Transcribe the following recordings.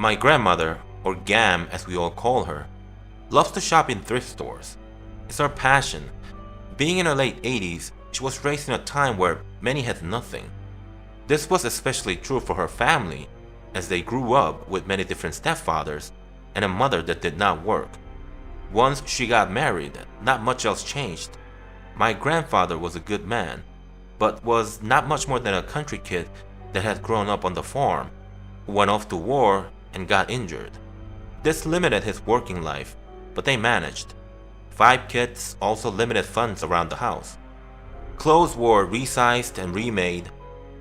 My grandmother, or Gam as we all call her, loves to shop in thrift stores. It's her passion. Being in her late 80s, she was raised in a time where many had nothing. This was especially true for her family, as they grew up with many different stepfathers and a mother that did not work. Once she got married, not much else changed. My grandfather was a good man, but was not much more than a country kid that had grown up on the farm, who went off to war and got injured. This limited his working life, but they managed. 5 kids also limited funds around the house. Clothes were resized and remade.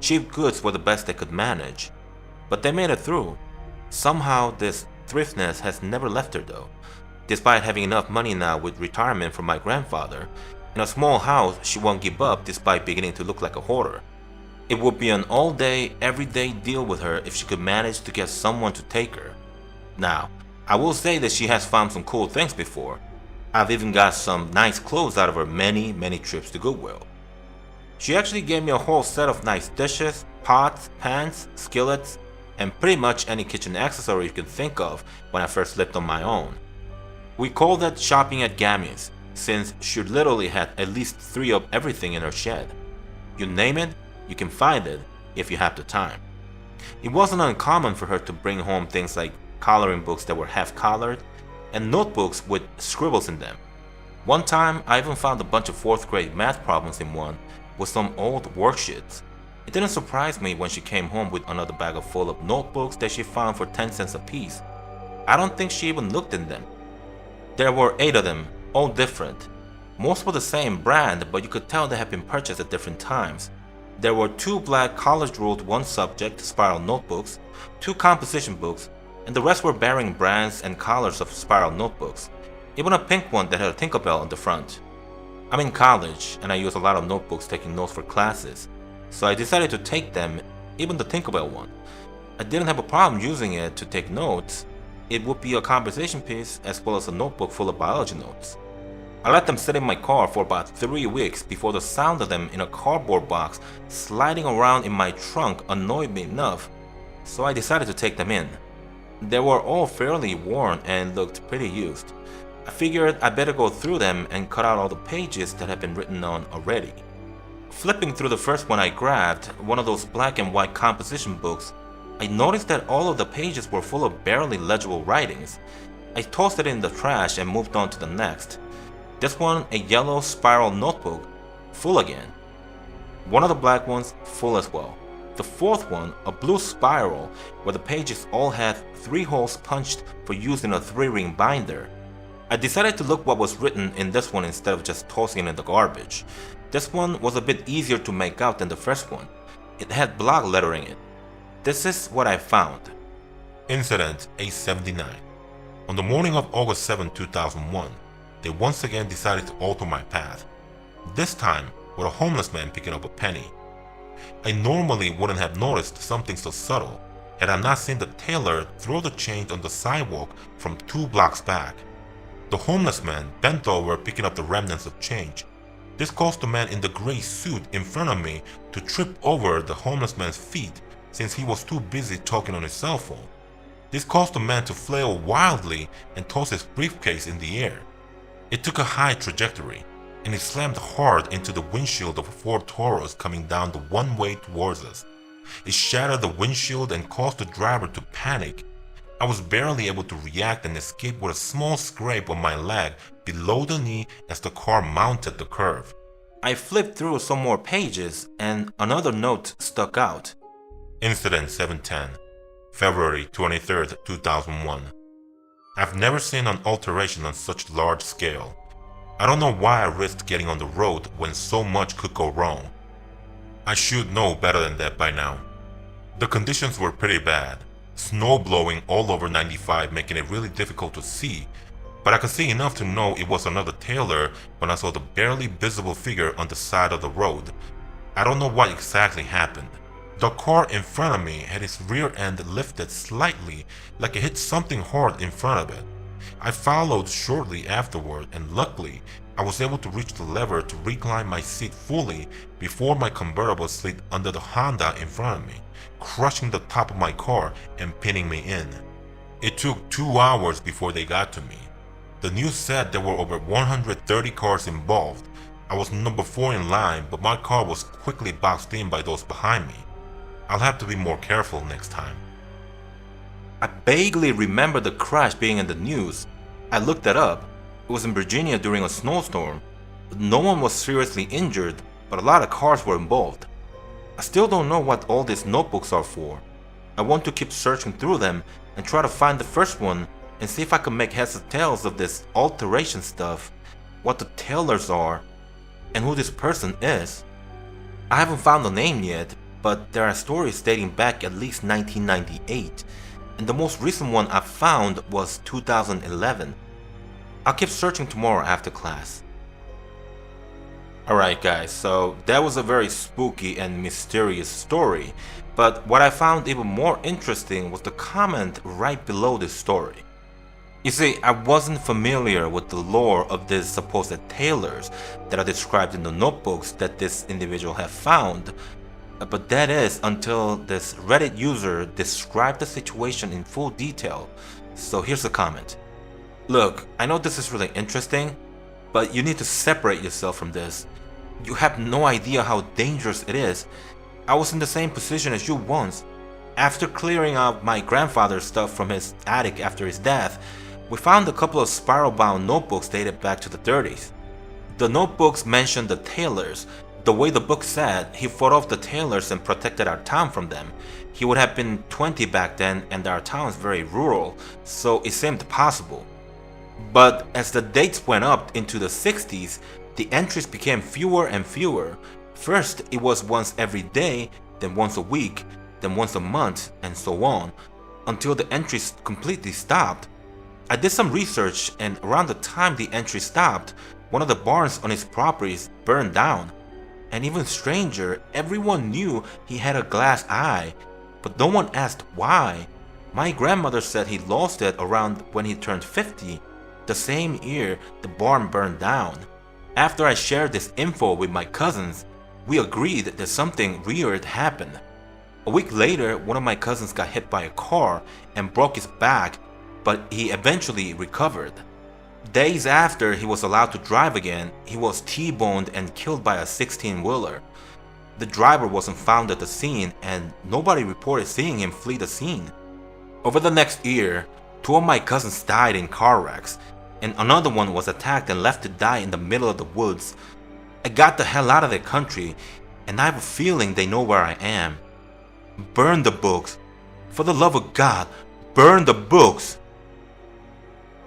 Cheap goods were the best they could manage, but they made it through. Somehow this thriftness has never left her though. Despite having enough money now with retirement from my grandfather, in a small house she won't give up despite beginning to look like a hoarder. It would be an all-day, everyday deal with her if she could manage to get someone to take her. Now, I will say that she has found some cool things before. I've even got some nice clothes out of her many trips to Goodwill. She actually gave me a whole set of nice dishes, pots, pans, skillets, and pretty much any kitchen accessory you can think of when I first lived on my own. We called that shopping at Gammy's, since she literally had at least 3 of everything in her shed. You name it, you can find it if you have the time. It wasn't uncommon for her to bring home things like coloring books that were half-colored and notebooks with scribbles in them. One time, I even found a bunch of 4th grade math problems in one with some old worksheets. It didn't surprise me when she came home with another bag full of notebooks that she found for 10 cents a piece. I don't think she even looked in them. There were 8 of them, all different. Most were the same brand, but you could tell they had been purchased at different times. There were 2 black college-ruled 1-subject spiral notebooks, 2 composition books, and the rest were bearing brands and colors of spiral notebooks. Even a pink one that had a Tinkerbell on the front. I'm in college, and I use a lot of notebooks taking notes for classes, so I decided to take them, even the Tinkerbell one. I didn't have a problem using it to take notes. It would be a conversation piece as well as a notebook full of biology notes. I let them sit in my car for about 3 weeks before the sound of them in a cardboard box sliding around in my trunk annoyed me enough, so I decided to take them in. They were all fairly worn and looked pretty used. I figured I better go through them and cut out all the pages that had been written on already. Flipping through the first one I grabbed, one of those black and white composition books, I noticed that all of the pages were full of barely legible writings. I tossed it in the trash and moved on to the next. This one, a yellow spiral notebook, full again. One of the black ones, full as well. The 4th one, a blue spiral, where the pages all had 3 holes punched for use in a 3-ring binder. I decided to look what was written in this one instead of just tossing it in the garbage. This one was a bit easier to make out than the first one. It had block lettering in it. This is what I found. Incident 879. On the morning of August 7, 2001, they once again decided to alter my path. This time with a homeless man picking up a penny. I normally wouldn't have noticed something so subtle had I not seen the tailor throw the change on the sidewalk from 2 blocks back. The homeless man bent over picking up the remnants of change. This caused the man in the gray suit in front of me to trip over the homeless man's feet since he was too busy talking on his cell phone. This caused the man to flail wildly and toss his briefcase in the air. It took a high trajectory, and it slammed hard into the windshield of a Ford Taurus coming down the one-way towards us. It shattered the windshield and caused the driver to panic. I was barely able to react and escape with a small scrape on my leg below the knee as the car mounted the curve. I flipped through some more pages and another note stuck out. Incident 710, February 23, 2001. I've never seen an alteration on such large scale. I don't know why I risked getting on the road when so much could go wrong. I should know better than that by now. The conditions were pretty bad. Snow blowing all over 95 making it really difficult to see, but I could see enough to know it was another tailor when I saw the barely visible figure on the side of the road. I don't know what exactly happened. The car in front of me had its rear end lifted slightly like it hit something hard in front of it. I followed shortly afterward and luckily I was able to reach the lever to recline my seat fully before my convertible slid under the Honda in front of me, crushing the top of my car and pinning me in. It took 2 hours before they got to me. The news said there were over 130 cars involved. I was number 4 in line, but my car was quickly boxed in by those behind me. I'll have to be more careful next time. I vaguely remember the crash being in the news. I looked that up. It was in Virginia during a snowstorm. No one was seriously injured, but a lot of cars were involved. I still don't know what all these notebooks are for. I want to keep searching through them and try to find the first one and see if I can make heads or tails of this alteration stuff, what the Tailors are, and who this person is. I haven't found the name yet, but there are stories dating back at least 1998, and the most recent one I found was 2011. I'll keep searching tomorrow after class. Alright guys, so that was a very spooky and mysterious story, but what I found even more interesting was the comment right below this story. You see, I wasn't familiar with the lore of these supposed Tailors that are described in the notebooks that this individual had found, but that is until this Reddit user described the situation in full detail. So here's the comment. Look, I know this is really interesting, but you need to separate yourself from this. You have no idea how dangerous it is. I was in the same position as you once. After clearing out my grandfather's stuff from his attic after his death, we found a couple of spiral-bound notebooks dated back to the 30s. The notebooks mentioned the Tailors. The way the book said, he fought off the Tailors and protected our town from them. He would have been 20 back then and our town is very rural, so it seemed possible. But as the dates went up into the 60s, the entries became fewer and fewer. First, it was once every day, then once a week, then once a month, and so on, until the entries completely stopped. I did some research, and around the time the entry stopped, one of the barns on his properties burned down. And even stranger, everyone knew he had a glass eye, but no one asked why. My grandmother said he lost it around when he turned 50, the same year the barn burned down. After I shared this info with my cousins, we agreed that something weird happened. A week later, one of my cousins got hit by a car and broke his back, but he eventually recovered. Days after he was allowed to drive again, he was T-boned and killed by a 16-wheeler. The driver wasn't found at the scene and nobody reported seeing him flee the scene. Over the next year, 2 of my cousins died in car wrecks, and another one was attacked and left to die in the middle of the woods. I got the hell out of the country, and I have a feeling they know where I am. Burn the books. For the love of God, burn the books!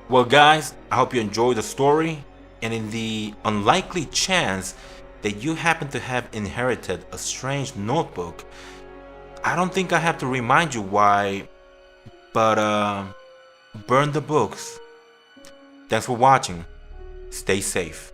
Well guys, I hope you enjoyed the story, and in the unlikely chance that you happen to have inherited a strange notebook, I don't think I have to remind you why, but burn the books. Thanks for watching. Stay safe.